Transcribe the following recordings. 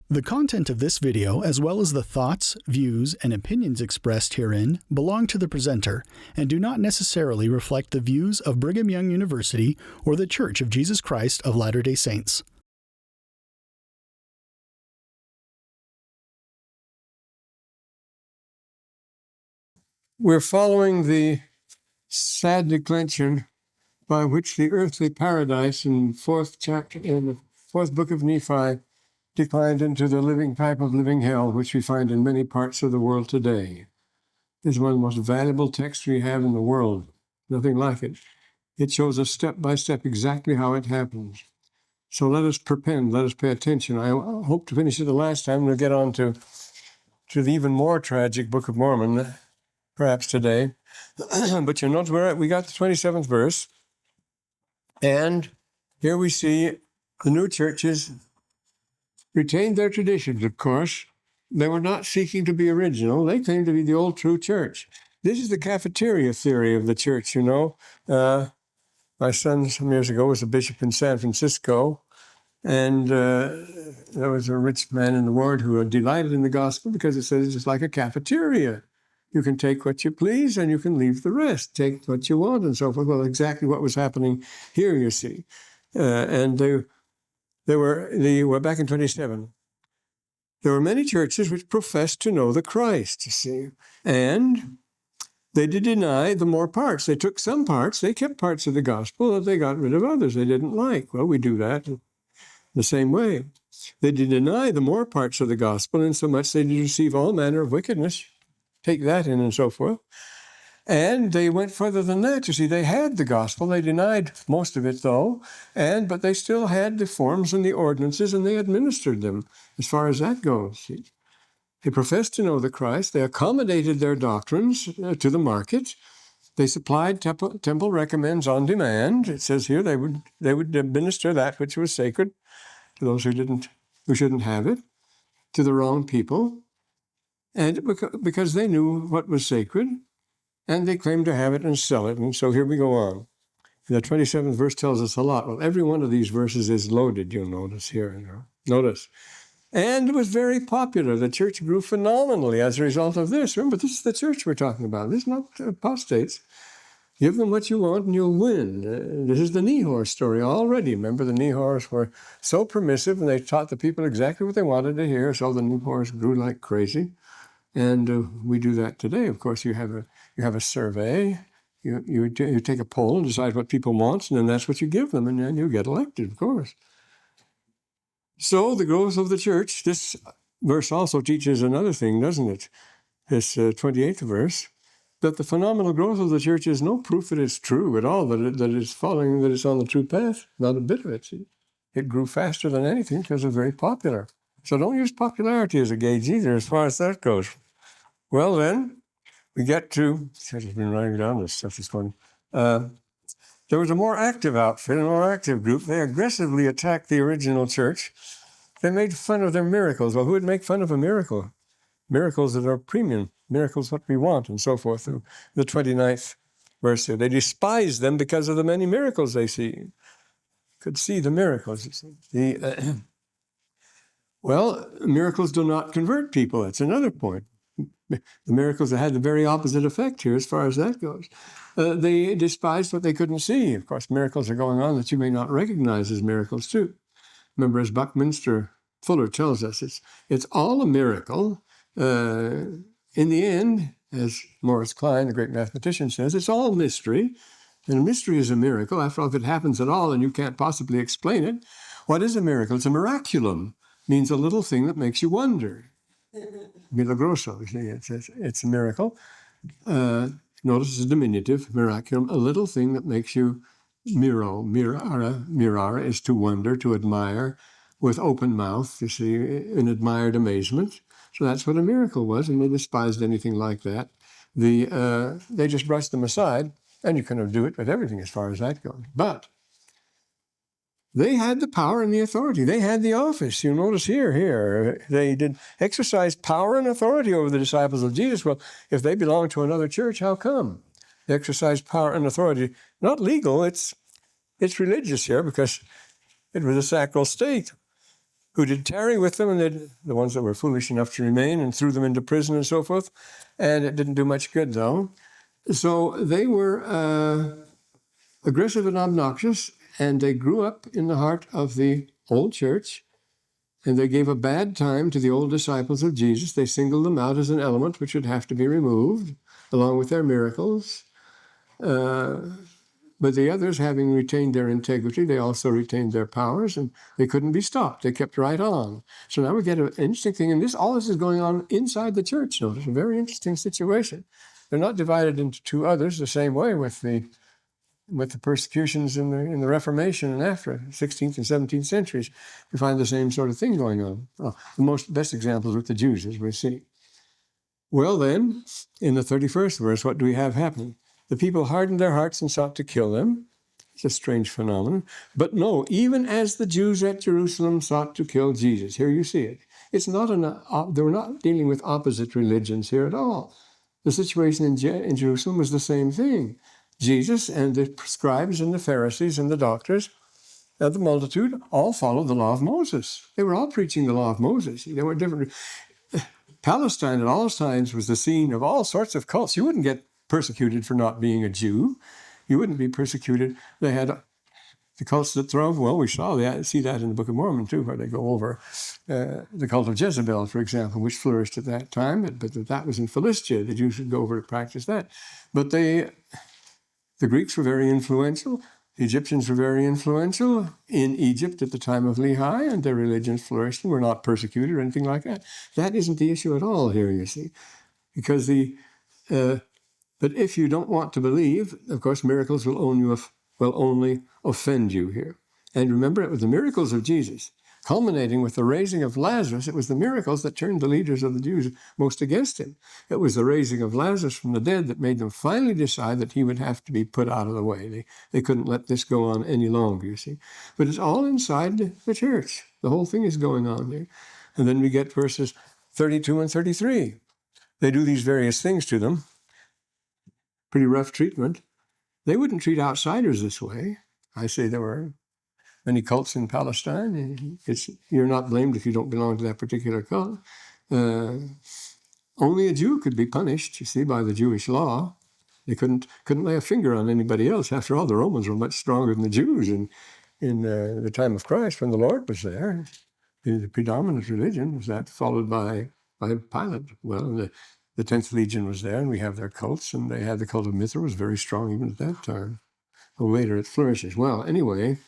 The content of this video, as well as the thoughts, views, and opinions expressed herein, belong to the presenter and do not necessarily reflect the views of Brigham Young University or the Church of Jesus Christ of Latter-day Saints. We're following the sad declension by which the earthly paradise in the fourth book of Nephi declined into the living type of living hell, which we find in many parts of the world today. This is one of the most valuable texts we have in the world. Nothing like it. It shows us step by step exactly how it happens. So let us perpend, let us pay attention. I hope to finish it the last time. We'll get on to the even more tragic Book of Mormon, perhaps today. But you notice we got the 27th verse. And here we see the new churches retained their traditions, of course. They were not seeking to be original. They claimed to be the old true church. This is the cafeteria theory of the church, you know. My son some years ago was a bishop in San Francisco, and there was a rich man in the ward who delighted in the gospel because it says it's just like a cafeteria. You can take what you please and you can leave the rest. Take what you want and so forth. Well, exactly what was happening here, you see. And they were back in 27. There were many churches which professed to know the Christ, you see. And they did deny the more parts. They took some parts, they kept parts of the gospel, and they got rid of others they didn't like. Well, we do that the same way. They did deny the more parts of the gospel, insomuch they did receive all manner of wickedness. Take that in and so forth. And they went further than that. You see, they had the gospel. They denied most of it, though, but they still had the forms and the ordinances, and they administered them as far as that goes. See? They professed to know the Christ. They accommodated their doctrines to the market. They supplied temple recommends on demand. It says here they would administer that which was sacred to those who shouldn't have it, to the wrong people, and because they knew what was sacred. And they claim to have it and sell it. And so here we go on. The 27th verse tells us a lot. Well, every one of these verses is loaded, you'll notice here. Notice. And it was very popular. The church grew phenomenally as a result of this. Remember, this is the church we're talking about. This is not apostates. Give them what you want and you'll win. This is the Nehor story already. Remember, the Nehors were so permissive and they taught the people exactly what they wanted to hear. So the Nehors grew like crazy. And we do that today. Of course, you have a survey. You take a poll and decide what people want, and then that's what you give them, and then you get elected, of course. So the growth of the church, this verse also teaches another thing, doesn't it? This 28th verse, that the phenomenal growth of the church is no proof that it's true at all, that it's following, that it's on the true path. Not a bit of it. See? It grew faster than anything because it's very popular. So don't use popularity as a gauge either, as far as that goes. Well, then, we get to, I've just been writing down this stuff this morning. There was a more active outfit, a more active group. They aggressively attacked the original church. They made fun of their miracles. Well, who would make fun of a miracle? Miracles that are premium, miracles what we want, and so forth. The 29th verse here. They despised them because of the many miracles they could see the miracles. You see. Well, miracles do not convert people. That's another point. The miracles that had the very opposite effect here as far as that goes. They despised what they couldn't see. Of course, miracles are going on that you may not recognize as miracles too. Remember, as Buckminster Fuller tells us, it's all a miracle. In the end, as Morris Klein, the great mathematician, says, it's all mystery. And a mystery is a miracle. After all, if it happens at all and you can't possibly explain it, what is a miracle? It's a miraculum. It means a little thing that makes you wonder. Milagroso, it's a miracle. Notice it's a diminutive, miraculum, a little thing that makes you mirare is to wonder, to admire, with open mouth, you see, in admired amazement. So that's what a miracle was, and they despised anything like that. They just brushed them aside, and you can do it with everything as far as that goes. But they had the power and the authority. They had the office. You notice here, they did exercise power and authority over the disciples of Jesus. Well, if they belong to another church, how come? They exercise power and authority. Not legal, it's religious here because it was a sacral state. who did tarry with them, and the ones that were foolish enough to remain, and threw them into prison and so forth. And it didn't do much good, though. So they were aggressive and obnoxious, and they grew up in the heart of the old church, and they gave a bad time to the old disciples of Jesus. They singled them out as an element which would have to be removed, along with their miracles. But the others, having retained their integrity, they also retained their powers, and they couldn't be stopped. They kept right on. So now we get an interesting thing, and all this is going on inside the church. Notice a very interesting situation. They're not divided into two others the same way with the persecutions in the Reformation and after 16th and 17th centuries. We find the same sort of thing going on. The best example is with the Jews, as we see. Well, then, in the 31st verse, what do we have happening? The people hardened their hearts and sought to kill them. It's a strange phenomenon. But no, even as the Jews at Jerusalem sought to kill Jesus. Here you see it. It's not they were not dealing with opposite religions here at all. The situation in Jerusalem was the same thing. Jesus and the scribes and the Pharisees and the doctors of the multitude all followed the law of Moses. They were all preaching the law of Moses. They were different. Palestine at all times was the scene of all sorts of cults. You wouldn't get persecuted for not being a Jew. You wouldn't be persecuted. They had the cults that throve. Well, we see that in the Book of Mormon too, where they go over the cult of Jezebel, for example, which flourished at that time. But that was in Philistia. The Jews would go over to practice that. But the Greeks were very influential. The Egyptians were very influential in Egypt at the time of Lehi, and their religions flourished and were not persecuted or anything like that. That isn't the issue at all here, you see, because but if you don't want to believe, of course, miracles will only offend you here. And remember, it was the miracles of Jesus, culminating with the raising of Lazarus. It was the miracles that turned the leaders of the Jews most against him. It was the raising of Lazarus from the dead that made them finally decide that he would have to be put out of the way. They couldn't let this go on any longer, you see. But it's all inside the church. The whole thing is going on there. And then we get verses 32 and 33. They do these various things to them. Pretty rough treatment. They wouldn't treat outsiders this way. I say there were many cults in Palestine. You're not blamed if you don't belong to that particular cult. Only a Jew could be punished, you see, by the Jewish law. They couldn't lay a finger on anybody else. After all, the Romans were much stronger than the Jews in the time of Christ when the Lord was there. The predominant religion was that, followed by Pilate. Well, the 10th Legion was there, and we have their cults, and they had the cult of Mithra, was very strong even at that time. Well, later it flourishes. Well, anyway,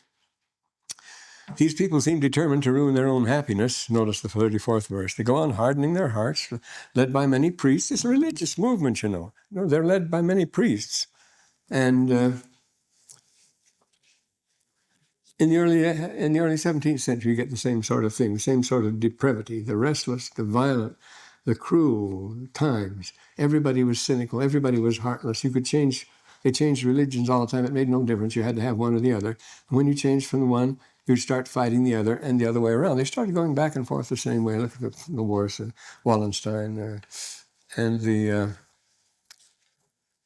these people seem determined to ruin their own happiness. Notice the 34th verse. They go on hardening their hearts, led by many priests. It's a religious movement, you know. No, they're led by many priests. And in the early 17th century, you get the same sort of thing, the same sort of depravity, the restless, the violent, the cruel times. Everybody was cynical. Everybody was heartless. They changed religions all the time. It made no difference. You had to have one or the other. And when you changed from the one, you'd start fighting the other and the other way around. They started going back and forth the same way. Look at the wars, Wallenstein and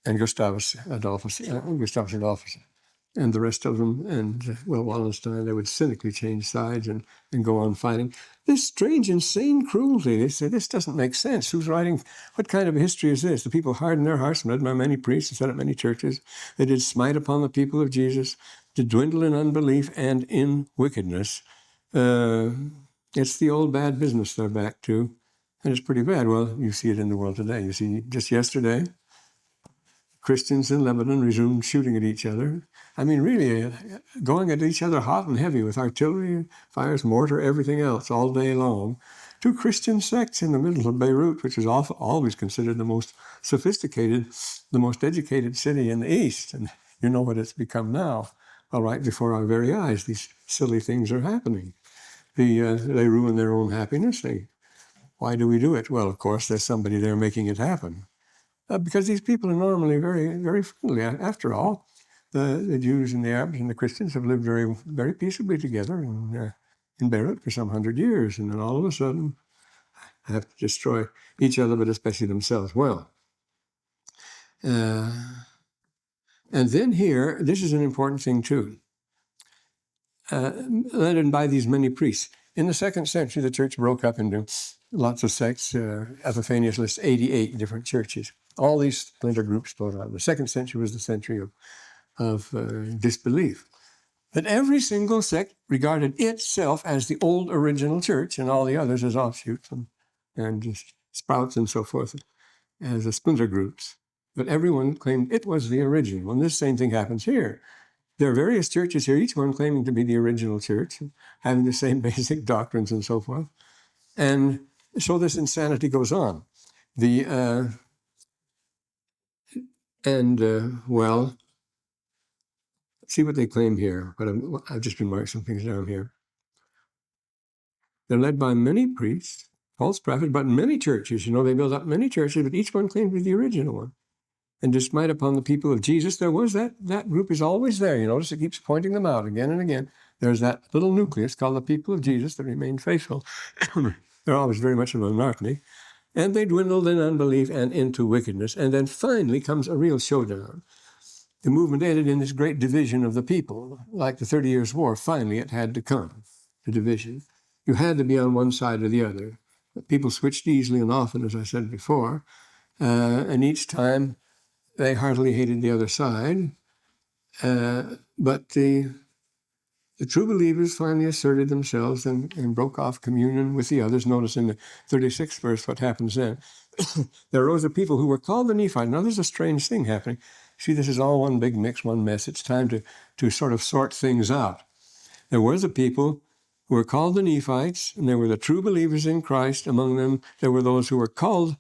Gustavus Adolphus, and the rest of them, and Wallenstein, they would cynically change sides and go on fighting. This strange, insane cruelty. They say, this doesn't make sense. Who's writing? What kind of a history is this? The people hardened their hearts, led by many priests, and set up many churches. They did smite upon the people of Jesus, to dwindle in unbelief and in wickedness. It's the old bad business they're back to, and it's pretty bad. Well, you see it in the world today. You see, just yesterday, Christians in Lebanon resumed shooting at each other. I mean, really, going at each other hot and heavy with artillery, fires, mortar, everything else all day long. Two Christian sects in the middle of Beirut, which is always considered the most sophisticated, the most educated city in the East. And you know what it's become now. Well, right before our very eyes, these silly things are happening. They ruin their own happiness. Why do we do it? Well, of course, there's somebody there making it happen. Because these people are normally very, very friendly. After all, the Jews and the Arabs and the Christians have lived very, very peaceably together in Beirut for some 100 years. And then all of a sudden, have to destroy each other, but especially themselves. Well, and then here, this is an important thing too. Led by these many priests. In the 2nd century, the church broke up into lots of sects. Epiphanius lists 88 different churches. All these splinter groups split out. The 2nd century was the century of disbelief. But every single sect regarded itself as the old original church and all the others as offshoots and just sprouts and so forth as the splinter groups. But everyone claimed it was the original. And this same thing happens here. There are various churches here, each one claiming to be the original church, having the same basic doctrines and so forth. And so this insanity goes on. Well, see what they claim here, but I've just been marking some things down here. They're led by many priests, false prophets, but many churches. They built up many churches, but each one claimed to be the original one. And despite upon the people of Jesus, there was that group is always there. You notice it keeps pointing them out again and again. There's that little nucleus called the people of Jesus that remain faithful. They're always very much of a monarchy. And they dwindled in unbelief and into wickedness. And then finally comes a real showdown. The movement ended in this great division of the people. Like the 30 Years' War, finally it had to come, the division. You had to be on one side or the other. People switched easily and often, as I said before. And each time they heartily hated the other side. But the true believers finally asserted themselves and broke off communion with the others. Notice in the 36th verse what happens then. There arose a people who were called the Nephites. Now there's a strange thing happening. See, this is all one big mix, one mess. It's time to sort of sort things out. There was a people who were called the Nephites, and there were the true believers in Christ. Among them, there were those who were called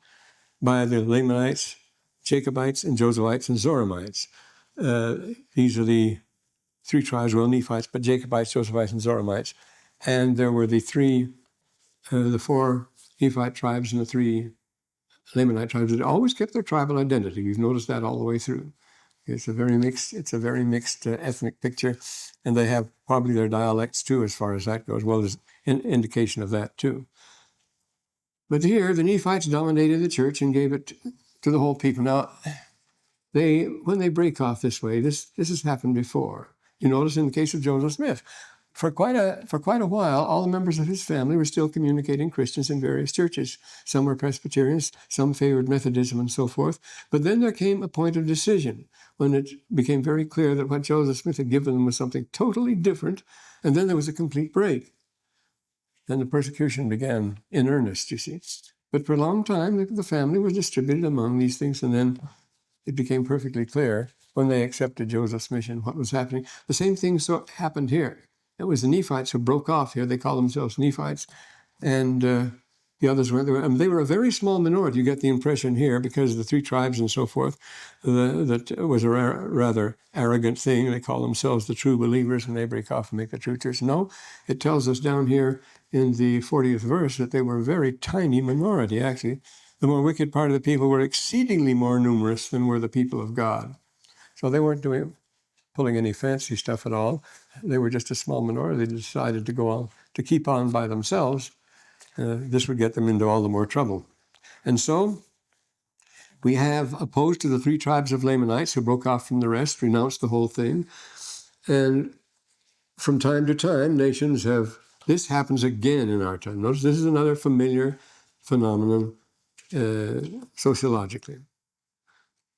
by the Lamanites, Jacobites, and Josephites, and Zoramites. These are the 3 tribes, well, Nephites, but Jacobites, Josephites, and Zoramites. And there were the 4 Nephite tribes and the 3 Lamanite tribes that always kept their tribal identity. You've noticed that all the way through. It's a very mixed ethnic picture, and they have probably their dialects too, as far as that goes. Well, there's an indication of that too. But here, the Nephites dominated the church and gave it to the whole people. Now, when they break off this way, this has happened before. You notice in the case of Joseph Smith, for quite a while, all the members of his family were still communicating Christians in various churches. Some were Presbyterians, some favored Methodism, and so forth. But then there came a point of decision when it became very clear that what Joseph Smith had given them was something totally different, and then there was a complete break. Then the persecution began in earnest, you see. But for a long time, the family was distributed among these things, and then it became perfectly clear when they accepted Joseph's mission what was happening. The same thing happened here. It was the Nephites who broke off here. They call themselves Nephites. And the others weren't. They were a very small minority. You get the impression here, because of the 3 tribes and so forth, that was a rather arrogant thing. They call themselves the true believers, and they break off and make the true church. No, it tells us down here in the 40th verse that they were a very tiny minority, actually. The more wicked part of the people were exceedingly more numerous than were the people of God. So they weren't pulling any fancy stuff at all. They were just a small minority. They decided to keep on by themselves. This would get them into all the more trouble. And so we have, opposed to the 3 tribes of Lamanites who broke off from the rest, renounced the whole thing. And from time to time, nations have, this happens again in our time. Notice this is another familiar phenomenon sociologically.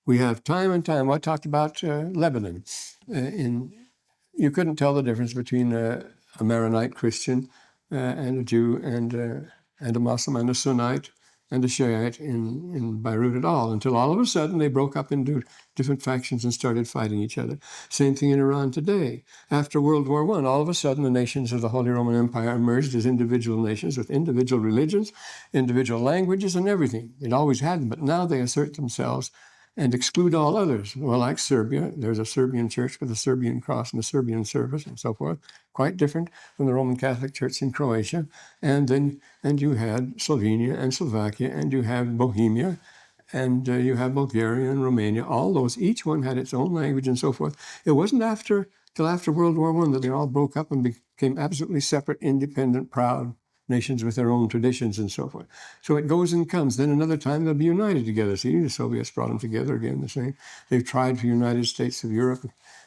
We have time and time. I talked about Lebanon. You couldn't tell the difference between a Maronite Christian and a Jew and a Muslim and a Sunnite and a Shiite in Beirut at all, until all of a sudden they broke up into different factions and started fighting each other. Same thing in Iran today. After World War I, all of a sudden the nations of the Holy Roman Empire emerged as individual nations with individual religions, individual languages, and everything. It always had them, but now they assert themselves and exclude all others. Well, like Serbia, there's a Serbian church with a Serbian cross and a Serbian service and so forth, quite different from the Roman Catholic Church in Croatia. And you had Slovenia and Slovakia, and you have Bohemia, and you have Bulgaria and Romania. All those, each one had its own language and so forth. It wasn't till after World War I that they all broke up and became absolutely separate, independent, proud nations with their own traditions and so forth. So it goes and comes. Then another time they'll be united together. See, the Soviets brought them together again, the same. They've tried for United States of Europe,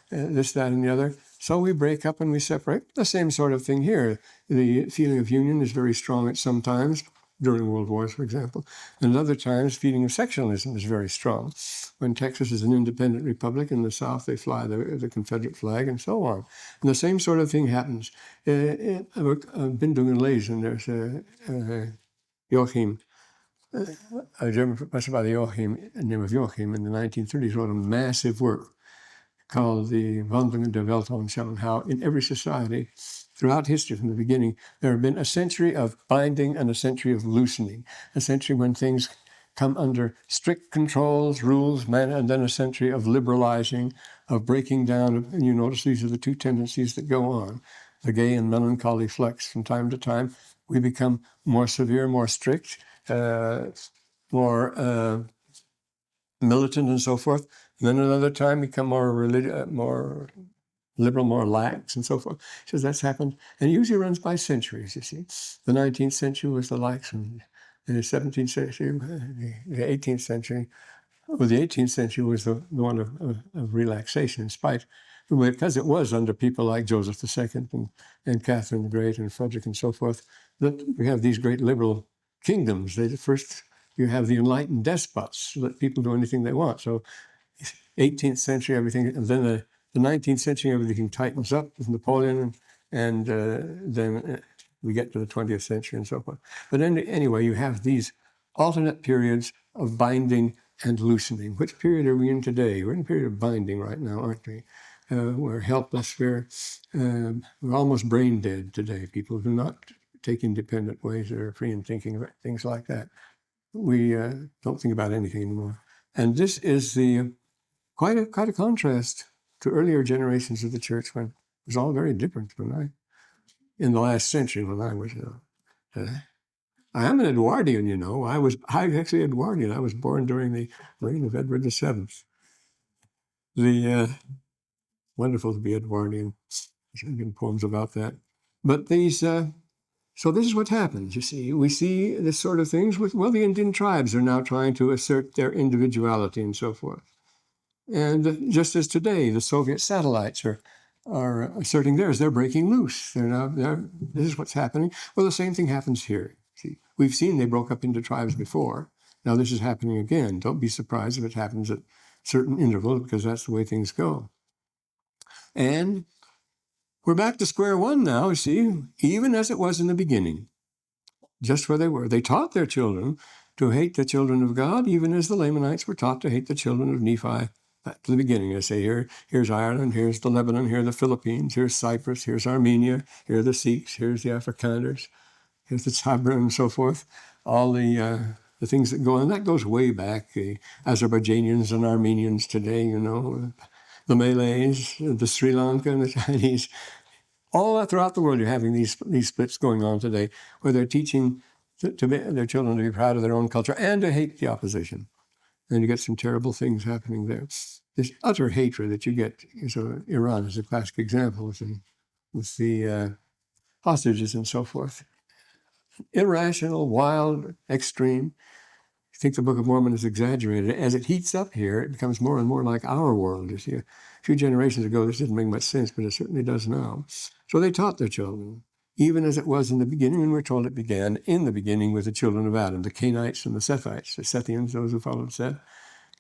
this, that, and the other. So we break up and we separate. The same sort of thing here. The feeling of union is very strong at some times, during world wars, for example. And at other times, feeling of sectionalism is very strong. When Texas is an independent republic, in the South they fly the Confederate flag and so on. And the same sort of thing happens. I've been doing lays, and there's Joachim, a German professor by the name of Joachim, in the 1930s wrote a massive work called the Wandlungen der Weltanschauung, how in every society throughout history from the beginning, there have been a century of binding and a century of loosening, a century when things come under strict controls, rules, and then a century of liberalizing, of breaking down. And you notice these are the two tendencies that go on. The gay and melancholy flex from time to time. We become more severe, more strict, more militant and so forth. And then another time become more more liberal, more lax, and so forth. He says that's happened, and it usually runs by centuries, you see. The 19th century was the lax one. The 17th century, the 18th century, well, the 18th century was the one of relaxation, in spite, because it was under people like Joseph II and Catherine the Great and Frederick and so forth, that we have these great liberal kingdoms. First, you have the enlightened despots, let people do anything they want. So 18th century, everything, and then the 19th century, everything tightens up with Napoleon, and then we get to the 20th century and so forth. But anyway, you have these alternate periods of binding and loosening. Which period are we in today? We're in a period of binding right now, aren't we? We're helpless. We're almost brain dead today. People do not take independent ways that are free in thinking about things like that. We don't think about anything anymore. And this is quite a contrast to earlier generations of the church, when it was all very different. In the last century, when I was, I am an Edwardian, you know. I'm actually Edwardian. I was born during the reign of Edward VII. Wonderful to be Edwardian. There's been poems about that. But so this is what happens, you see. We see this sort of things with, the Indian tribes are now trying to assert their individuality and so forth. And just as today, the Soviet satellites are asserting theirs. They're breaking loose. This is what's happening. Well, the same thing happens here. See, we've seen they broke up into tribes before. Now this is happening again. Don't be surprised if it happens at certain intervals, because that's the way things go. And we're back to square one now, you see, even as it was in the beginning, just where they were. They taught their children to hate the children of God, even as the Lamanites were taught to hate the children of Nephi. Back to the beginning, I say, here's Ireland, here's the Lebanon, here are the Philippines, here's Cyprus, here's Armenia, here are the Sikhs, here's the Afrikaners, here's the Sabra, and so forth. All the things that go on. And that goes way back, the Azerbaijanians and Armenians today, you know, the Malays, the Sri Lanka, and the Chinese. All throughout the world, you're having these splits going on today, where they're teaching their children to be proud of their own culture and to hate the opposition. And you get some terrible things happening there. This utter hatred that you get. So Iran is a classic example with the hostages and so forth. Irrational, wild, extreme. I think the Book of Mormon is exaggerated. As it heats up here, it becomes more and more like our world. You see, a few generations ago, this didn't make much sense, but it certainly does now. So they taught their children, even as it was in the beginning, and we're told it began in the beginning with the children of Adam, the Cainites and the Sethites, the Sethians, those who followed Seth.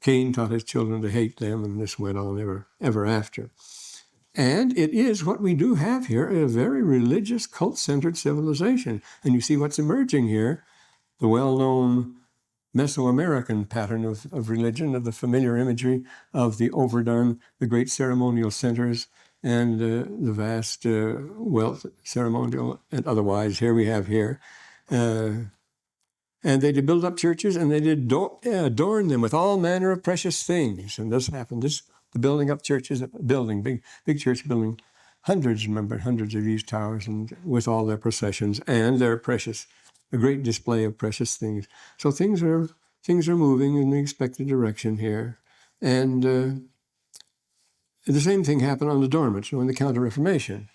Cain taught his children to hate them, and this went on ever after. And it is what we do have here, a very religious, cult-centered civilization. And you see what's emerging here, the well-known Mesoamerican pattern of religion, of the familiar imagery of the overdone, the great ceremonial centers, and the vast wealth, ceremonial and otherwise, here we have here. And they did build up churches, and they did adorn them with all manner of precious things. And this happened, the building up churches, big church building, hundreds of these towers, and with all their processions and their a great display of precious things. So things are moving in the expected direction here. And the same thing happened on the dormant, in the Counter-Reformation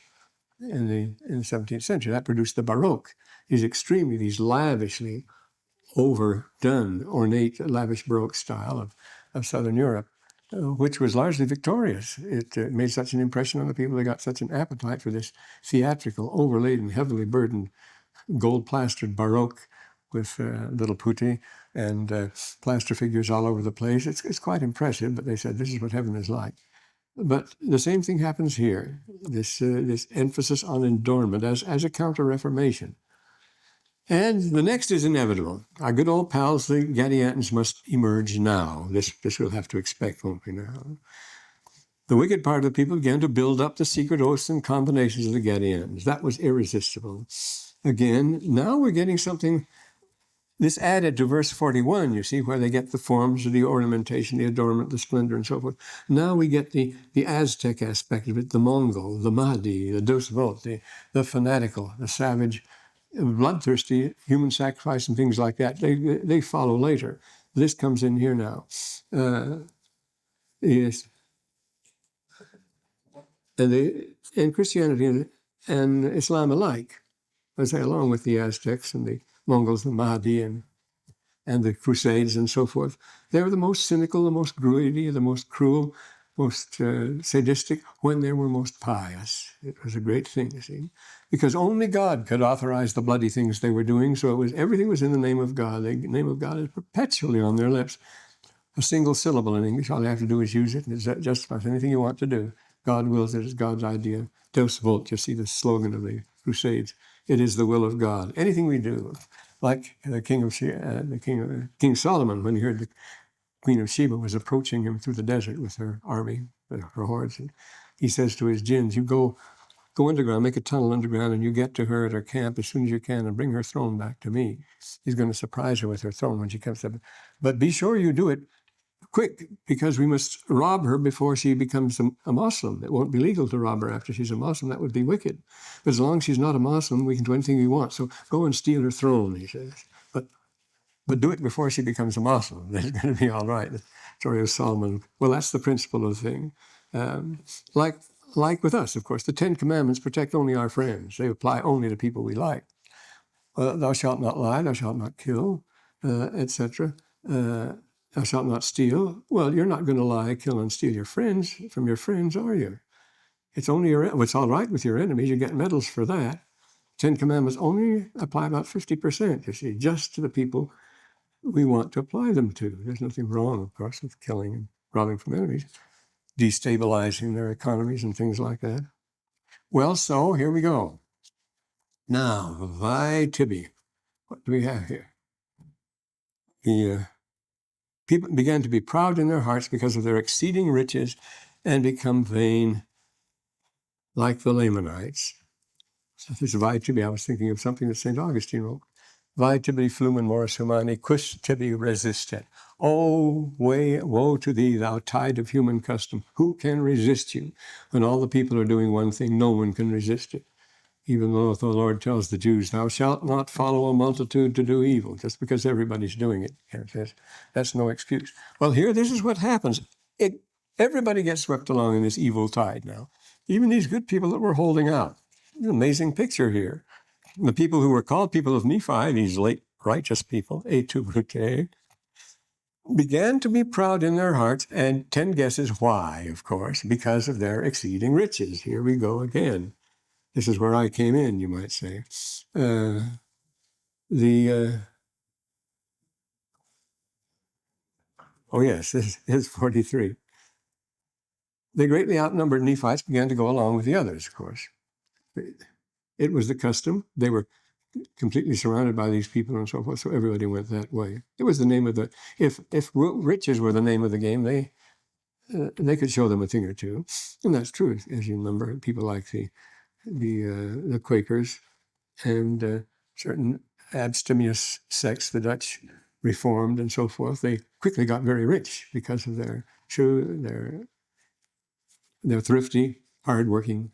in the 17th century. That produced the Baroque, these lavishly overdone, ornate, lavish Baroque style of Southern Europe. which was largely victorious. It made such an impression on the people. They got such an appetite for this theatrical, overlaid and heavily burdened, gold-plastered Baroque with little putti and plaster figures all over the place. It's quite impressive, but they said this is what heaven is like. But the same thing happens here, this emphasis on adornment as a counter-reformation. And the next is inevitable. Our good old pals, the Gadiantans, must emerge now. This we'll have to expect, won't we now? The wicked part of the people began to build up the secret oaths and combinations of the Gadiantans. That was irresistible. Again, now we're getting something, this added to verse 41, you see, where they get the forms of the ornamentation, the adornment, the splendor, and so forth. Now we get the Aztec aspect of it, the Mongol, the Mahdi, the Dosvot, the fanatical, the savage, bloodthirsty human sacrifice and things like that. They follow later. This comes in here now. Yes. And Christianity and Islam alike, I say, along with the Aztecs and the Mongols, the Mahdi, and the Crusades and so forth, they were the most cynical, the most greedy, the most cruel, most sadistic when they were most pious. It was a great thing, you see, because only God could authorize the bloody things they were doing. So everything was in the name of God. The name of God is perpetually on their lips. A single syllable in English, all you have to do is use it, and it justifies anything you want to do. God wills it, it's God's idea. Deus vult, you see the slogan of the Crusades. It is the will of God. Anything we do, like King Solomon, when he heard the Queen of Sheba was approaching him through the desert with her army, her hordes, and he says to his jinns, you go underground, make a tunnel underground, and you get to her at her camp as soon as you can and bring her throne back to me. He's going to surprise her with her throne when she comes up. But be sure you do it quick, because we must rob her before she becomes a Muslim. It won't be legal to rob her after she's a Muslim. That would be wicked. But as long as she's not a Muslim, we can do anything we want. So go and steal her throne, he says. But do it before she becomes a Muslim. That's going to be all right. The story of Solomon. Well, that's the principle of the thing. Like with us, of course, the Ten Commandments protect only our friends. They apply only to people we like. Thou shalt not lie, thou shalt not kill, etc. Thou shalt not steal. Well, you're not going to lie, kill, and steal from your friends, are you? It's only it's all right with your enemies. You get medals for that. Ten Commandments only apply about 50%, you see, just to the people we want to apply them to. There's nothing wrong, of course, with killing and robbing from enemies, destabilizing their economies and things like that. Well, so here we go. Now, Vi Tibi. What do we have here? The people began to be proud in their hearts because of their exceeding riches and become vain like the Lamanites. So this Vi Tibi, I was thinking of something that St. Augustine wrote. Vi tibi flumen moris humani, quis tibi resistet. Oh, woe to thee, thou tide of human custom. Who can resist you? When all the people are doing one thing, no one can resist it. Even though the Lord tells the Jews, thou shalt not follow a multitude to do evil, just because everybody's doing it. That's no excuse. Well, here, this is what happens. Everybody gets swept along in this evil tide now. Even these good people that were holding out. An amazing picture here. The people who were called people of Nephi, these late righteous people, et tu brute, began to be proud in their hearts, and 10 guesses why, of course, because of their exceeding riches. Here we go again. This is where I came in, you might say. Oh yes, this is 43. The greatly outnumbered Nephites began to go along with the others, of course. It was the custom. They were completely surrounded by these people and so forth, so everybody went that way. It was the name of if riches were the name of the game, they could show them a thing or two. And that's true, as you remember, people like the Quakers and certain abstemious sects, the Dutch Reformed and so forth, they quickly got very rich because of their thrifty, hardworking,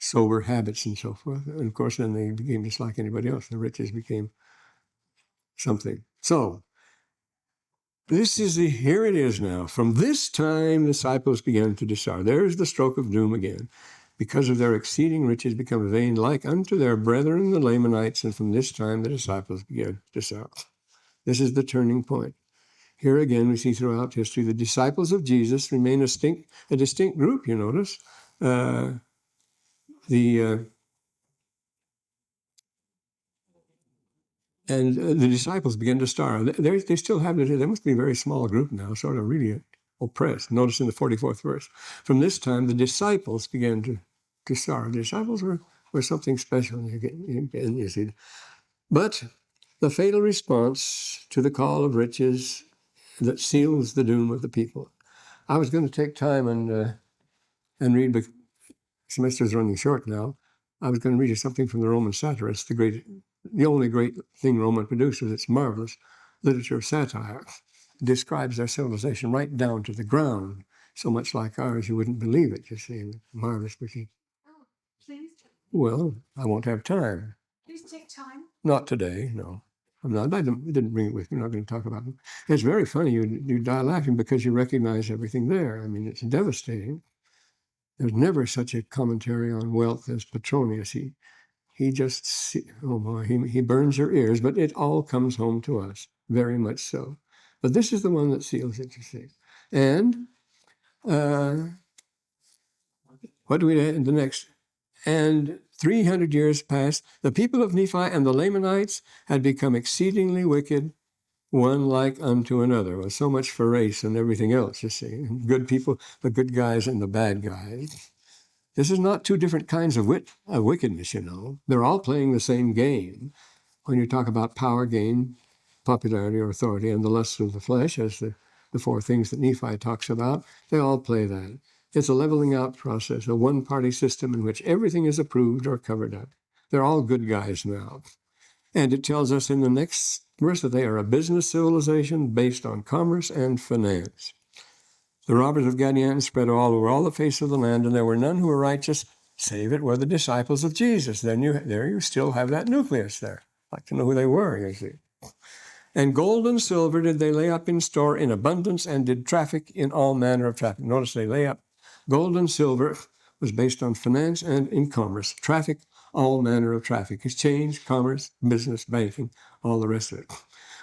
sober habits and so forth. And of course, then they became just like anybody else. The riches became something. So, here it is now. From this time, disciples began to discern. There's the stroke of doom again. Because of their exceeding riches become vain like unto their brethren the Lamanites, and from this time the disciples began to discern. This is the turning point. Here again, we see throughout history, the disciples of Jesus remain a distinct group, you notice. And the disciples begin to starve. They still have it. There must be a very small group now, sort of really oppressed. Notice in the 44th verse. From this time, the disciples began to starve. The disciples were something special, you see. But the fatal response to the call of riches that seals the doom of the people. I was going to take time and read, but the semester is running short now. I was going to read you something from the Roman satirists, the only great thing Roman produced with its marvelous literature of satire. It describes their civilization right down to the ground, so much like ours you wouldn't believe it, you see. Marvelous machine. Oh, please. Well, I won't have time. Please take time. Not today, no. I didn't bring it with me. I'm not going to talk about it. It's very funny. You die laughing because you recognize everything there. I mean, it's devastating. There's never such a commentary on wealth as Petronius. He just, oh boy, he burns your ears, but it all comes home to us, very much so. But this is the one that seals it, you see. And what do we have the next? And 300 years passed. The people of Nephi and the Lamanites had become exceedingly wicked, one like unto another. Well, so much for race and everything else, you see. Good people, the good guys and the bad guys. This is not two different kinds of wickedness, you know. They're all playing the same game. When you talk about power gain, popularity or authority, and the lusts of the flesh, as the four things that Nephi talks about, they all play that. It's a leveling out process, a one-party system in which everything is approved or covered up. They're all good guys now. And it tells us in the next verse that they are a business civilization based on commerce and finance. The robbers of Gadianton spread all over all the face of the land, and there were none who were righteous, save it were the disciples of Jesus. Then you still have that nucleus there. I'd like to know who they were, you see. And gold and silver did they lay up in store in abundance, and did traffic in all manner of traffic. Notice they lay up. Gold and silver was based on finance and in commerce. Traffic, all manner of traffic. Exchange, commerce, business, banking, all the rest of it,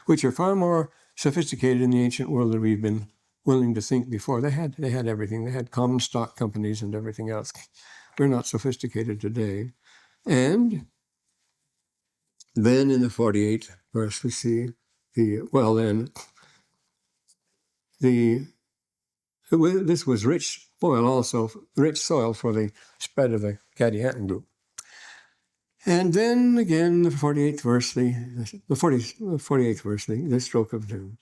which are far more sophisticated in the ancient world than we've been willing to think before. They had everything. They had common stock companies and everything else. We're not sophisticated today. And then in the 48th verse, we see this was rich soil for the spread of the Gadianton group. And then again, the 48th verse, the stroke of doom.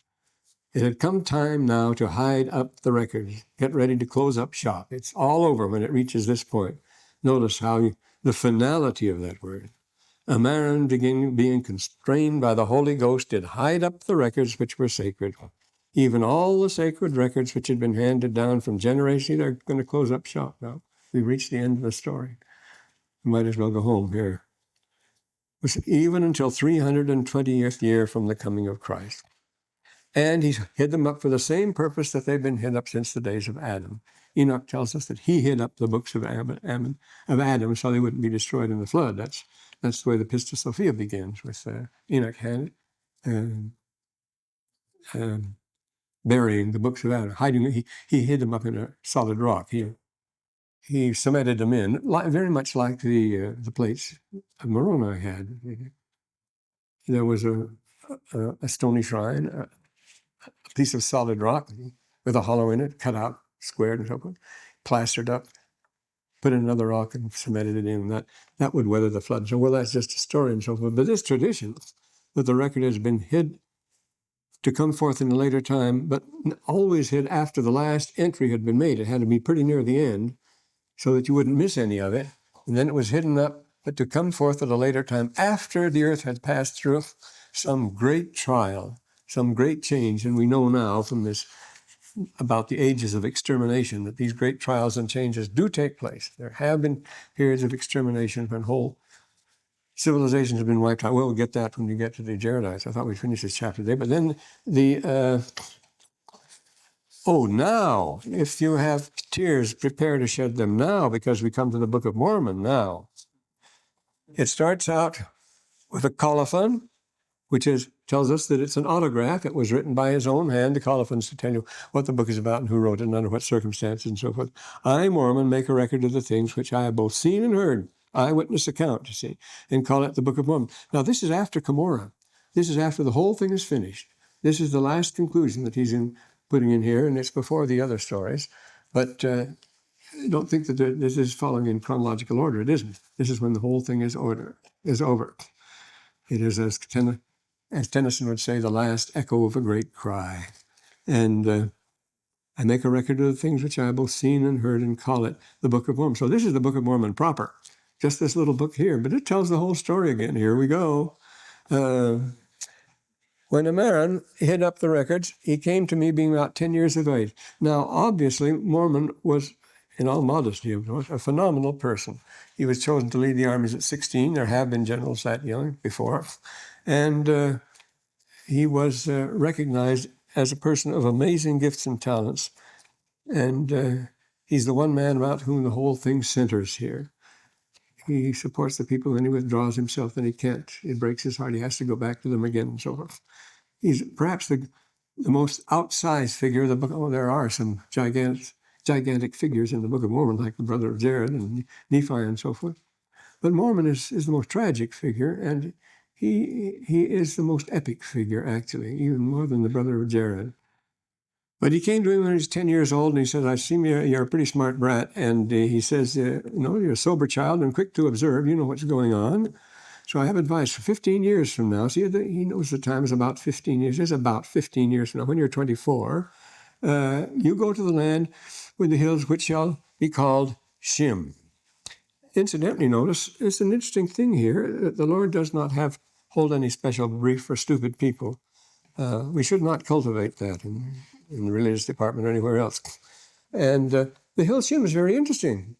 It had come time now to hide up the records, get ready to close up shop. It's all over when it reaches this point. Notice how the finality of that word. Amaran, being constrained by the Holy Ghost, did hide up the records which were sacred. Even all the sacred records which had been handed down from generation, they're going to close up shop now. We've reached the end of the story. We might as well go home here. It was even until 320th year from the coming of Christ. And he hid them up for the same purpose that they've been hid up since the days of Adam. Enoch tells us that he hid up the books of Adam so they wouldn't be destroyed in the flood. That's the way the Pistis Sophia begins, with Enoch had burying the books of Adam, hiding. He hid them up in a solid rock. He cemented them in, very much like the plates of Moroni had. There was a stony shrine, a piece of solid rock with a hollow in it, cut out, squared and so forth, plastered up, put in another rock and cemented it in. That would weather the flood. So, well, that's just a story and so forth. But this tradition that the record has been hid to come forth in a later time, but always hid after the last entry had been made. It had to be pretty near the end so that you wouldn't miss any of it. And then it was hidden up, but to come forth at a later time after the earth had passed through some great trial, some great change. And we know now from this about the ages of extermination that these great trials and changes do take place. There have been periods of extermination when whole civilizations have been wiped out. Well, we'll get that when we get to the Jaredites. I thought we'd finish this chapter today. But then now, if you have tears, prepare to shed them now, because we come to the Book of Mormon now. It starts out with a colophon, which tells us that it's an autograph. It was written by his own hand. The colophons to tell you what the book is about and who wrote it and under what circumstances and so forth. I, Mormon, make a record of the things which I have both seen and heard, eyewitness account, you see, and call it the Book of Mormon. Now, this is after Cumorah. This is after the whole thing is finished. This is the last conclusion that he's putting in here, and it's before the other stories. But I don't think that this is following in chronological order. It isn't. This is when the whole thing is over. It is, as Tennyson would say, the last echo of a great cry. And I make a record of the things which I have both seen and heard and call it the Book of Mormon. So this is the Book of Mormon proper, just this little book here. But it tells the whole story again. Here we go. When Amaran hid up the records, he came to me being about 10 years of age. Now, obviously, Mormon was, in all modesty, a phenomenal person. He was chosen to lead the armies at 16. There have been generals that young before. And he was recognized as a person of amazing gifts and talents. And he's the one man about whom the whole thing centers here. He supports the people, then he withdraws himself, then he can't. It breaks his heart. He has to go back to them again and so forth. He's perhaps the most outsized figure of the book. Oh, there are some gigantic figures in the Book of Mormon, like the brother of Jared and Nephi and so forth. But Mormon is the most tragic figure, and he is the most epic figure, actually, even more than the brother of Jared. But he came to him when he was 10 years old, and he said, I see you're a pretty smart brat. And he says, you're a sober child and quick to observe. You know what's going on. So I have advice for 15 years from now. See, he knows the time is about 15 years. It's about 15 years from now. When you're 24, you go to the land with the hills which shall be called Shim. Incidentally, notice, it's an interesting thing here. The Lord does not hold any special brief for stupid people. We should not cultivate that in the religious department or anywhere else. And the hill Shim is very interesting.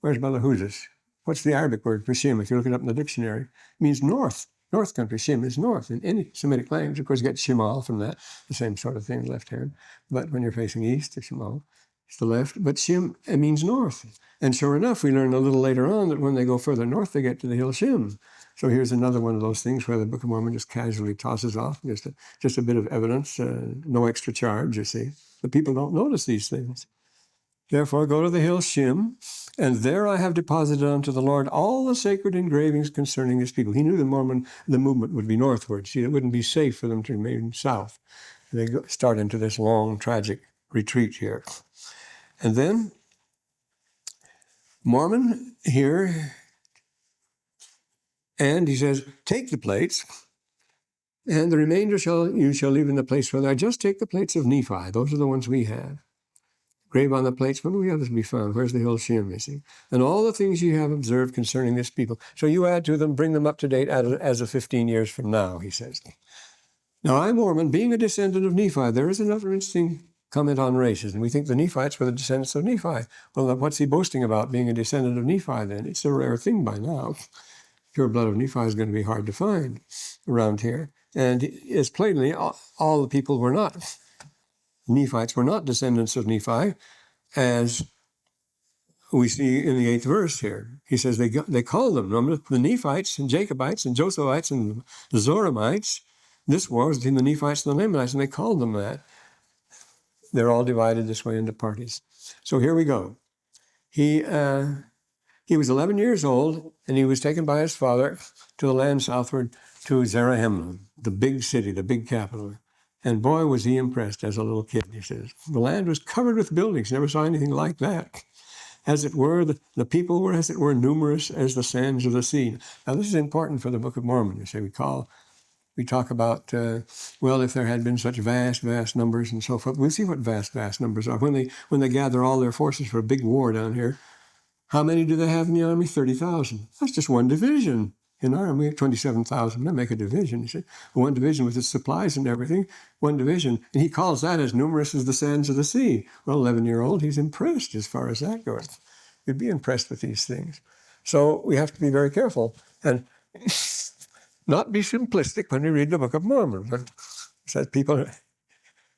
Where's Brother Huzes? What's the Arabic word for Shim? If you look it up in the dictionary, it means north. North country. Shim is north. In any Semitic language, of course, you get Shimal from that, the same sort of thing, left hand. But when you're facing east, the Shimal is the left. But Shim, it means north. And sure enough, we learn a little later on that when they go further north, they get to the hill Shim. So here's another one of those things where the Book of Mormon just casually tosses off, just a bit of evidence, no extra charge, you see. But people don't notice these things. Therefore, go to the hill Shim, and there I have deposited unto the Lord all the sacred engravings concerning this people. He knew the movement would be northward. See, it wouldn't be safe for them to remain south. They start into this long, tragic retreat here. And then, Mormon here, and he says, take the plates, and the remainder you shall leave in the place where I just take the plates of Nephi. Those are the ones we have. Grave on the plates, when do we have this be found? Where's the hill Shim, you see? And all the things you have observed concerning this people. So you add to them, bring them up to date as of 15 years from now, he says. Now, I, Mormon, being a descendant of Nephi, there is another interesting comment on races. And we think the Nephites were the descendants of Nephi. Well, what's he boasting about, being a descendant of Nephi then? It's a rare thing by now. Pure blood of Nephi is going to be hard to find around here. And it's plainly all the people were not. Nephites were not descendants of Nephi, as we see in the 8th verse here. He says they called them, remember, the Nephites and Jacobites and Josephites and the Zoramites. This war was between the Nephites and the Lamanites, and they called them that. They're all divided this way into parties. So here we go. He was 11 years old, and he was taken by his father to the land southward to Zarahemla, the big city, the big capital. And boy, was he impressed as a little kid, he says. The land was covered with buildings. Never saw anything like that. As it were, the people were, as it were, numerous as the sands of the sea. Now, this is important for the Book of Mormon. You say, we talk about, if there had been such vast, vast numbers and so forth. We'll see what vast, vast numbers are. When they gather all their forces for a big war down here, how many do they have in the army? 30,000. That's just one division. In our army, 27,000. They make a division. You see, one division with its supplies and everything. One division, and he calls that as numerous as the sands of the sea. Well, 11-year-old, he's impressed as far as that goes. You'd be impressed with these things. So we have to be very careful and not be simplistic when we read the Book of Mormon. But says people.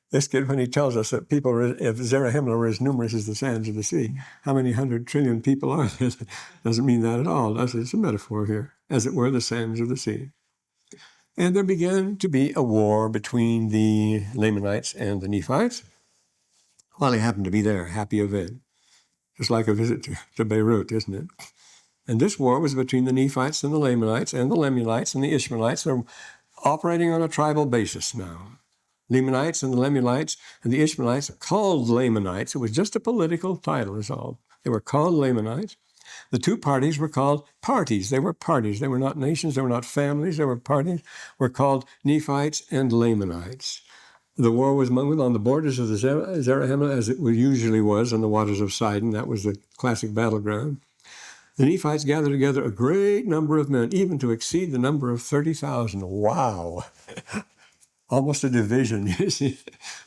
This kid, when he tells us that people of Zarahemla were as numerous as the sands of the sea, how many 100 trillion people are there? Doesn't mean that at all, does it? It's a metaphor here. As it were, the sands of the sea. And there began to be a war between the Lamanites and the Nephites. Well, he happened to be there, happy event. Just like a visit to Beirut, isn't it? And this war was between the Nephites and the Lamanites and the Lemuelites and the Ishmaelites. They're operating on a tribal basis now. Lamanites and the Lemuelites and the Ishmaelites are called Lamanites. It was just a political title is all. They were called Lamanites. The two parties were called parties. They were parties. They were not nations. They were not families. They were parties. Were called Nephites and Lamanites. The war was on the borders of the Zarahemla, as it usually was on the waters of Sidon. That was the classic battleground. The Nephites gathered together a great number of men, even to exceed the number of 30,000. Wow! Almost a division, you see,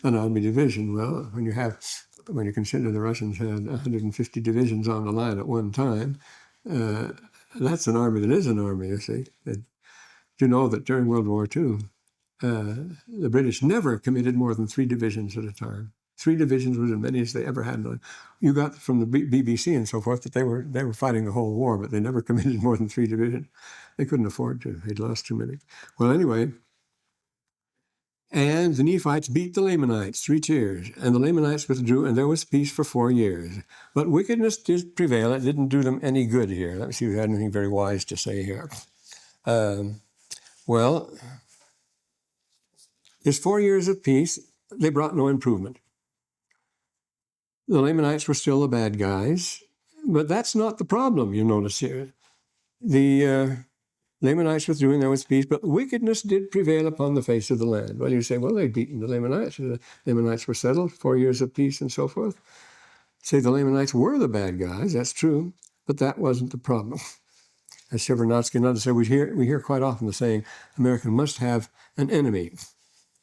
an army division. Well, when you consider the Russians had 150 divisions on the line at one time, that's an army that is an army, you see. You know that during World War II, the British never committed more than 3 divisions at a time. 3 divisions was as many as they ever had. You got from the BBC and so forth that they were fighting the whole war, but they never committed more than 3 divisions. They couldn't afford to. They'd lost too many. Well, anyway, and the Nephites beat the Lamanites, 3 cheers, and the Lamanites withdrew, and there was peace for 4 years. But wickedness did prevail. It didn't do them any good here. Let me see if we had anything very wise to say here. Well, there's 4 years of peace. They brought no improvement. The Lamanites were still the bad guys, but that's not the problem, you notice here. The Lamanites withdrew and there was peace, but wickedness did prevail upon the face of the land. Well, you say, well, they'd beaten the Lamanites. The Lamanites were settled, 4 years of peace and so forth. Say the Lamanites were the bad guys, that's true, but that wasn't the problem. As Shevardnadze and others say, we hear quite often the saying, America must have an enemy.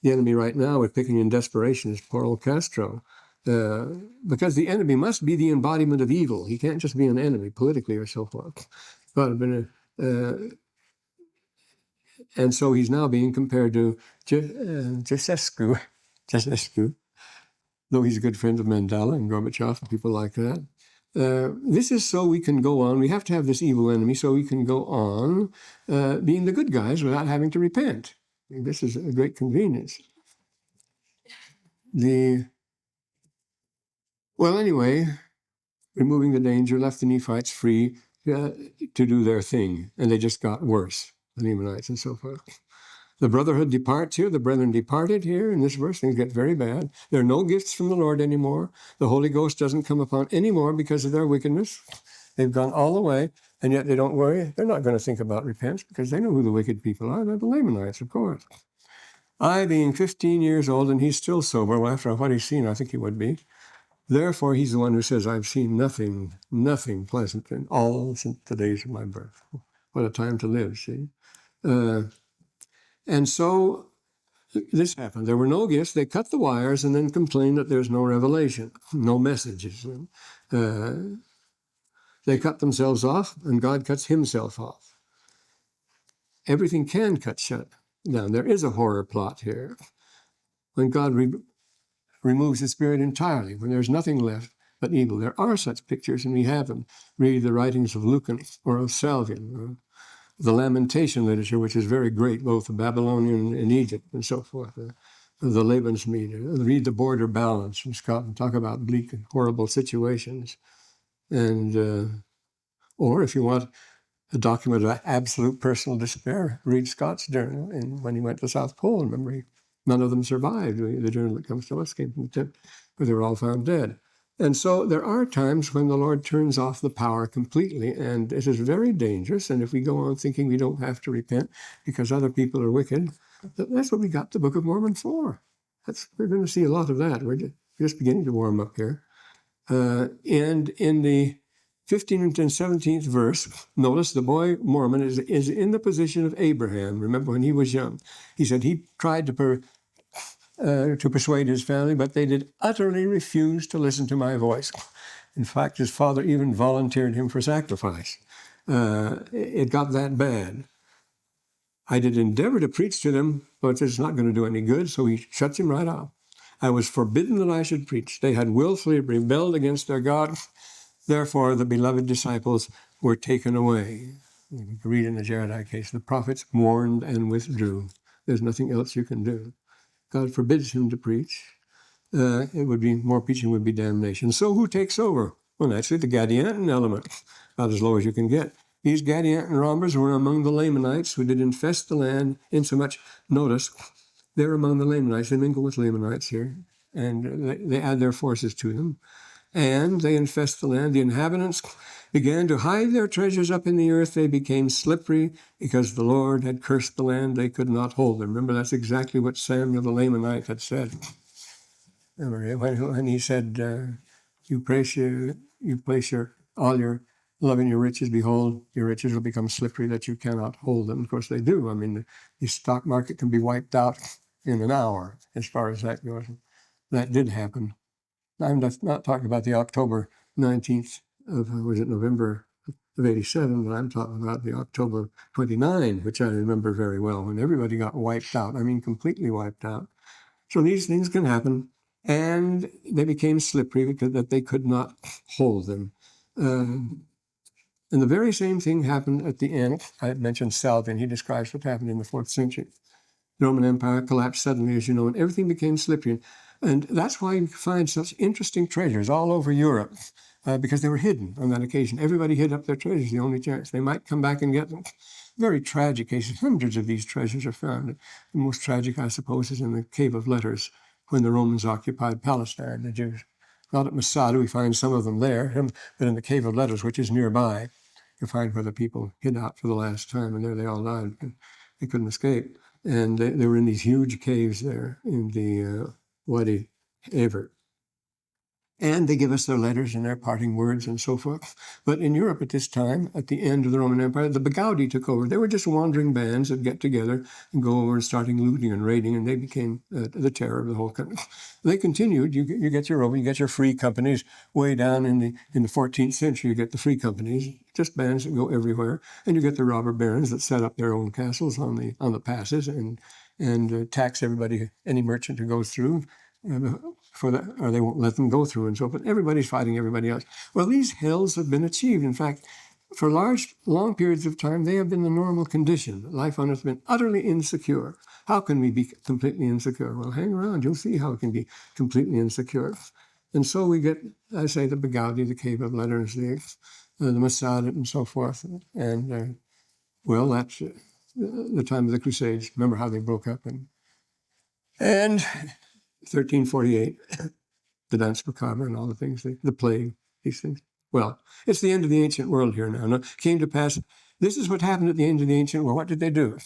The enemy right now, we're picking in desperation, is poor old Castro. Because the enemy must be the embodiment of evil. He can't just be an enemy politically or so forth. And so he's now being compared to Ceausescu, though he's a good friend of Mandela and Gorbachev and people like that. This is so we can go on. We have to have this evil enemy so we can go on being the good guys without having to repent. This is a great convenience. Well, anyway, removing the danger left the Nephites free to do their thing, and they just got worse, the Lamanites and so forth. The brotherhood departs here, the brethren departed here. In this verse, things get very bad. There are no gifts from the Lord anymore. The Holy Ghost doesn't come upon anymore because of their wickedness. They've gone all the way, and yet they don't worry. They're not going to think about repentance because they know who the wicked people are. They're the Lamanites, of course. I, being 15 years old, and he's still sober, well, after what he's seen, I think he would be. Therefore, he's the one who says, I've seen nothing pleasant in all since the days of my birth. What a time to live, see? And so this happened. There were no gifts. They cut the wires and then complained that there's no revelation, no messages. They cut themselves off, and God cuts himself off. Everything can cut shut down. There is a horror plot here. When God removes the spirit entirely, when there's nothing left but evil. There are such pictures, and we have them. Read the writings of Lucan or of Salvian, or the lamentation literature, which is very great, both the Babylonian and Egypt and so forth, the Lebensmeter. Read the Border Balance from Scotland, talk about bleak and horrible situations. And, or if you want a document of absolute personal despair, read Scott's journal. And when he went to the South Pole, remember, none of them survived. The journal that comes to us came from the tip, where they were all found dead. And so there are times when the Lord turns off the power completely, and it is very dangerous. And if we go on thinking we don't have to repent because other people are wicked, that's what we got the Book of Mormon for. We're going to see a lot of that. We're just beginning to warm up here. And in the 15th and 17th verse, notice the boy Mormon is in the position of Abraham. Remember when he was young. He said he tried to persuade his family, but they did utterly refuse to listen to my voice. In fact, his father even volunteered him for sacrifice. It got that bad. I did endeavor to preach to them, but it's not going to do any good, so he shuts him right off. I was forbidden that I should preach. They had willfully rebelled against their God. Therefore, the beloved disciples were taken away. You can read in the Jaredite case, the prophets mourned and withdrew. There's nothing else you can do. God forbids him to preach. It would be more preaching would be damnation. So who takes over? Well, naturally, the Gadianton element, about as low as you can get. These Gadianton robbers were among the Lamanites who did infest the land, insomuch, notice, they're among the Lamanites. They mingle with Lamanites here, and they add their forces to them. And they infest the land. The inhabitants began to hide their treasures up in the earth. They became slippery because the Lord had cursed the land. They could not hold them. Remember, that's exactly what Samuel the Lamanite had said. Remember, when he said, you place all your love in your riches, behold, your riches will become slippery that you cannot hold them. Of course, they do. I mean, the stock market can be wiped out in an hour as far as that goes. That did happen. I'm not talking about the October 19th of, November of 87, but I'm talking about the October 29, which I remember very well, when everybody got wiped out. I mean, completely wiped out. So these things can happen, and they became slippery because that they could not hold them. And the very same thing happened at the end. I mentioned Salvin. He describes what happened in the 4th century. The Roman Empire collapsed suddenly, as you know, and everything became slippery. And that's why you find such interesting treasures all over Europe, because they were hidden on that occasion. Everybody hid up their treasures, the only chance. They might come back and get them. Very tragic cases. Hundreds of these treasures are found. The most tragic, I suppose, is in the Cave of Letters, when the Romans occupied Palestine, the Jews. Not at Masada, we find some of them there, but in the Cave of Letters, which is nearby, you find where the people hid out for the last time, and there they all died. They couldn't escape. And they were in these huge caves there in the Wadi Evert. And they give us their letters and their parting words and so forth. But in Europe at this time, at the end of the Roman Empire, the Bagaudi took over. They were just wandering bands that get together and go over and starting looting and raiding, and they became the terror of the whole country. They continued. You get your Roman, you get your free companies. Way down in the 14th century, you get the free companies, just bands that go everywhere, and you get the robber barons that set up their own castles on the passes and tax everybody, any merchant who goes through. For that, or they won't let them go through and so forth. Everybody's fighting everybody else. Well, these hills have been achieved. In fact, for long periods of time, they have been the normal condition. Life on earth has been utterly insecure. How can we be completely insecure? Well, hang around. You'll see how it can be completely insecure. And so we get, I say, the Bagaudi, the Cave of Letters, the Masada, and so forth. And, well, that's the time of the Crusades. Remember how they broke up. And 1348, the Danse Macabre and all the things, the plague, these things. Well, it's the end of the ancient world here now. It came to pass, this is what happened at the end of the ancient world. What did they do?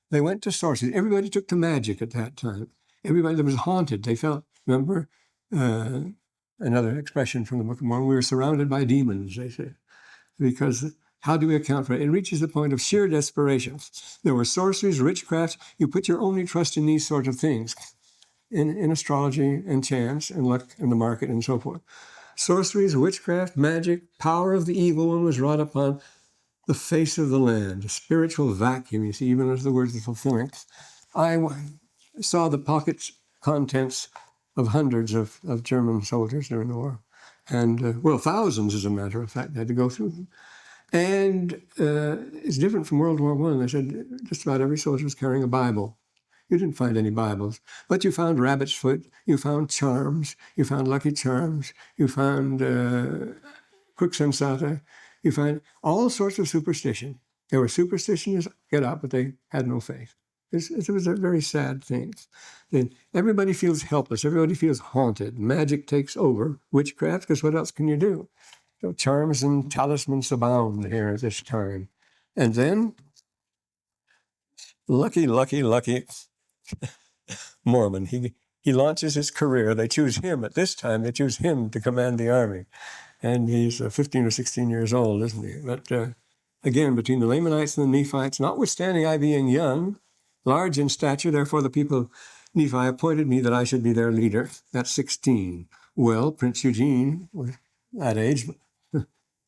They went to sorcery. Everybody took to magic at that time. Everybody that was haunted, they felt, remember, another expression from the Book of Mormon, we were surrounded by demons, they say. Because how do we account for it? It reaches the point of sheer desperation. There were sorceries, witchcraft. You put your only trust in these sort of things. In astrology and chance and luck in the market and so forth. Sorceries, witchcraft, magic, power of the evil one was wrought upon the face of the land, a spiritual vacuum, you see, even as the words are fulfilling. I saw the pocket contents of hundreds of German soldiers during the war. And, well, thousands, as a matter of fact, had to go through them. And it's different from World War I. They said just about every soldier was carrying a Bible. You didn't find any Bibles, but you found rabbit's foot, you found charms, you found lucky charms, you found quicksensata, you find all sorts of superstition. They were superstitious, get out, but they had no faith. It was a very sad thing. Then everybody feels helpless, everybody feels haunted. Magic takes over, witchcraft, because what else can you do? So charms and talismans abound here at this time. And then, lucky Mormon. He launches his career. They choose him. At this time, they choose him to command the army. And he's 15 or 16 years old, isn't he? But again, between the Lamanites and the Nephites, notwithstanding I being young, large in stature, therefore the people of Nephi appointed me that I should be their leader. That's 16. Well, Prince Eugene was that age.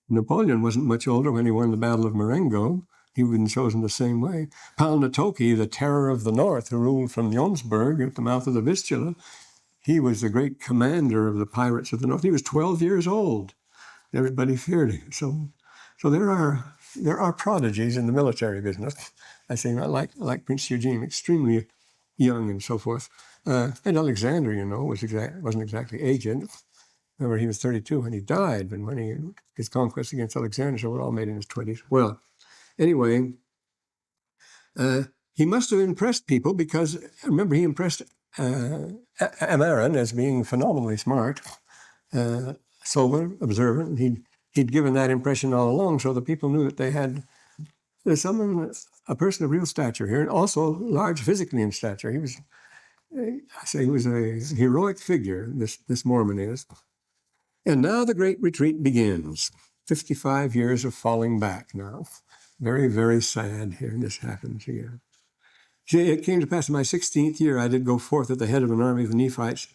Napoleon wasn't much older when he won the Battle of Marengo. He would have been chosen the same way. Palnatoke, the terror of the north, who ruled from Jomsburg at the mouth of the Vistula, he was the great commander of the pirates of the north. He was 12 years old. Everybody feared him. So there are prodigies in the military business. I say, like Prince Eugene, extremely young and so forth. And Alexander, wasn't exactly aged. Remember, he was 32 when he died, but when his conquest against Alexander, so we're all made in his 20s. Well, anyway, he must have impressed people because, remember, he impressed Amaran as being phenomenally smart, sober, observant. He'd given that impression all along, so the people knew that there's a person of real stature here, and also large physically in stature. He was a heroic figure, this Mormon is. And now the Great Retreat begins. 55 years of falling back now. Very, very sad here, this happens again. See, it came to pass in my 16th year, I did go forth at the head of an army of the Nephites.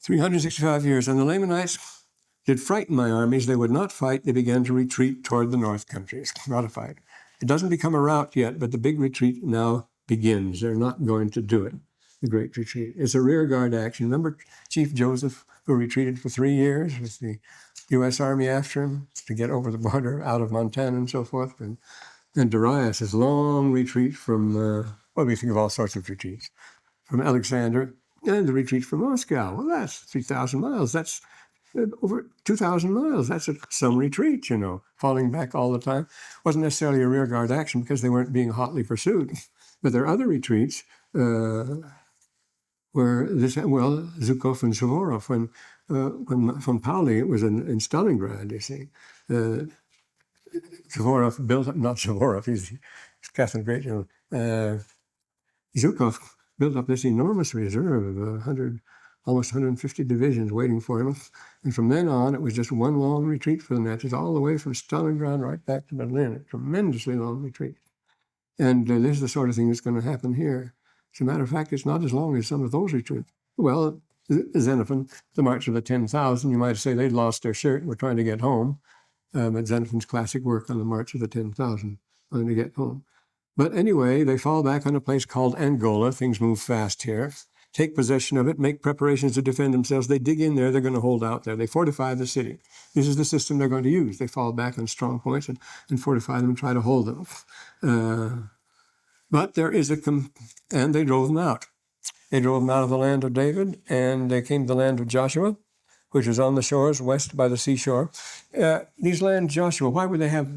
365 years, and the Lamanites did frighten my armies. They would not fight. They began to retreat toward the north countries, not a fight. It doesn't become a rout yet, but the big retreat now begins. They're not going to do it, the Great Retreat. It's a rear guard action. Remember Chief Joseph, who retreated for 3 years with the U.S. Army after him to get over the border out of Montana and so forth? And Darius' long retreat from, we think of all sorts of retreats, from Alexander, and the retreat from Moscow. Well, that's 3,000 miles. That's over 2,000 miles. That's some retreat, falling back all the time. Wasn't necessarily a rearguard action because they weren't being hotly pursued. But there are other retreats where Zhukov and Suvorov, when von Pauli was in Stalingrad, you see, Suvorov built up, not Suvorov, he's Catholic great, Zhukov built up this enormous reserve of almost 150 divisions waiting for him. And from then on, it was just one long retreat for the Nazis, all the way from Stalingrad right back to Berlin, a tremendously long retreat. And this is the sort of thing that's going to happen here. As a matter of fact, it's not as long as some of those retreats. Well, Xenophon, the March of the 10,000, you might say they'd lost their shirt and were trying to get home. But Xenophon's classic work on the March of the 10,000, trying to get home. But anyway, they fall back on a place called Angola. Things move fast here. Take possession of it, make preparations to defend themselves. They dig in there. They're going to hold out there. They fortify the city. This is the system they're going to use. They fall back on strong points and fortify them and try to hold them. But there is and they drove them out. They drove them out of the land of David, and they came to the land of Joshua, which is on the shores west by the seashore. These lands, Joshua, why would they have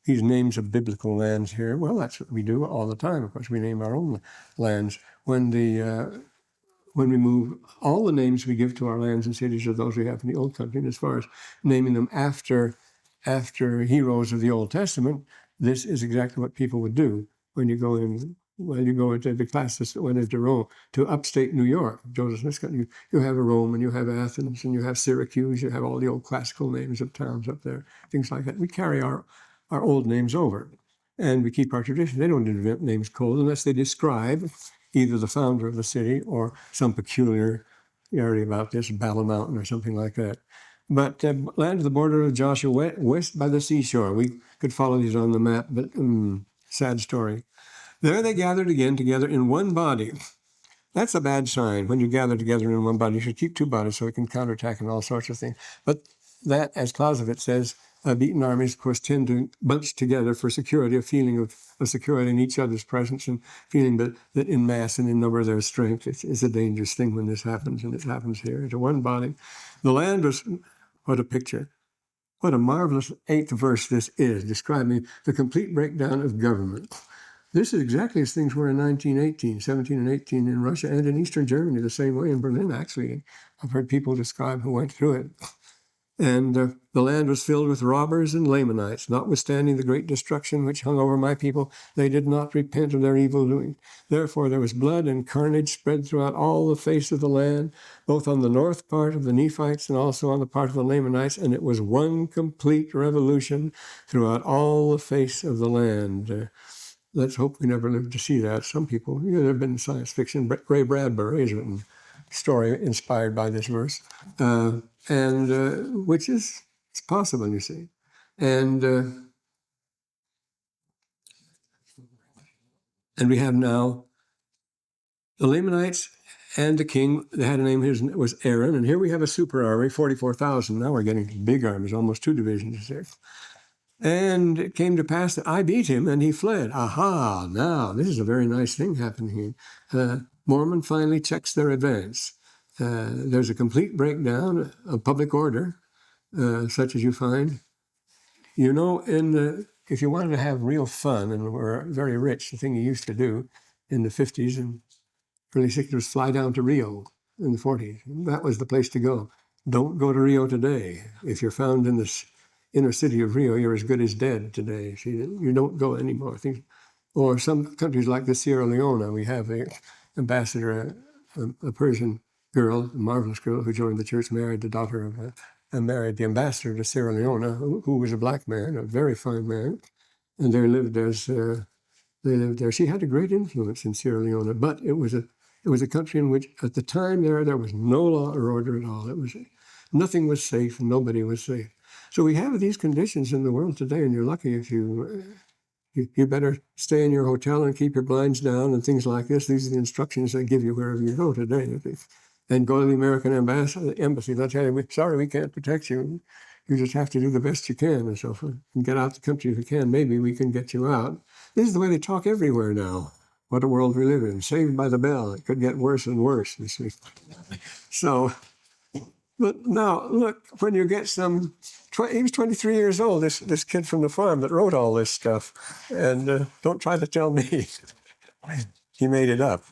these names of biblical lands here? Well, that's what we do all the time. Of course, we name our own lands. When we move, all the names we give to our lands and cities are those we have in the Old Country. And as far as naming them after heroes of the Old Testament, this is exactly what people would do when you go in. When you go into the classes that went into Rome, to upstate New York, Joseph Smith's got you have Rome, and you have Athens, and you have Syracuse, you have all the old classical names of towns up there, things like that. We carry our old names over, and we keep our tradition. They don't invent names cold unless they describe either the founder of the city or some peculiarity about this, Battle Mountain or something like that. But land of the border of Joshua, west by the seashore. We could follow these on the map, but sad story. There they gathered again together in one body. That's a bad sign. When you gather together in one body, you should keep two bodies so it can counterattack and all sorts of things. But that, as Clausewitz says, beaten armies, of course, tend to bunch together for security, a feeling of security in each other's presence, and feeling that in mass and in number there's strength. It's a dangerous thing when this happens, and it happens here. It's a one body. The land was, what a picture. What a marvelous 8th verse this is, describing the complete breakdown of government. This is exactly as things were in 1918, 17 and 18 in Russia and in Eastern Germany, the same way in Berlin, actually. I've heard people describe who went through it. And the land was filled with robbers and Lamanites. Notwithstanding the great destruction which hung over my people, they did not repent of their evil doing. Therefore there was blood and carnage spread throughout all the face of the land, both on the north part of the Nephites and also on the part of the Lamanites, and it was one complete revolution throughout all the face of the land. Let's hope we never live to see that. Some people, there have been science fiction. Ray Bradbury has written a story inspired by this verse, which is it's possible, you see. And we have now the Lamanites and the king. They had a name. His was Aaron. And here we have a super army, 44,000. Now we're getting big armies, almost 2 divisions there. And it came to pass that I beat him, and he fled. Aha, now, this is a very nice thing happening here. Mormon finally checks their advance. There's a complete breakdown of public order, such as you find. You know, if you wanted to have real fun and were very rich, the thing you used to do in the 50s and early 60s was fly down to Rio in the 40s. That was the place to go. Don't go to Rio today. If you're found in this inner city of Rio, you're as good as dead today. See, you don't go anymore. Or some countries like the Sierra Leone, we have an ambassador, a Persian girl, a marvelous girl who joined the church, married the daughter of and married the ambassador to Sierra Leone, who was a black man, a very fine man, and they lived there. She had a great influence in Sierra Leone, but it was a country in which, at the time there was no law or order at all. Nothing was safe, and nobody was safe. So we have these conditions in the world today, and you're lucky if you better stay in your hotel and keep your blinds down and things like this. These are the instructions they give you wherever you go today. And go to the American embassy. They'll tell you, sorry, we can't protect you. You just have to do the best you can and so forth. And get out the country if you can. Maybe we can get you out. This is the way they talk everywhere now. What a world we live in. Saved by the bell. It could get worse and worse, you see. So, but now, look, when you get he was 23 years old, this kid from the farm that wrote all this stuff. And don't try to tell me he made it up.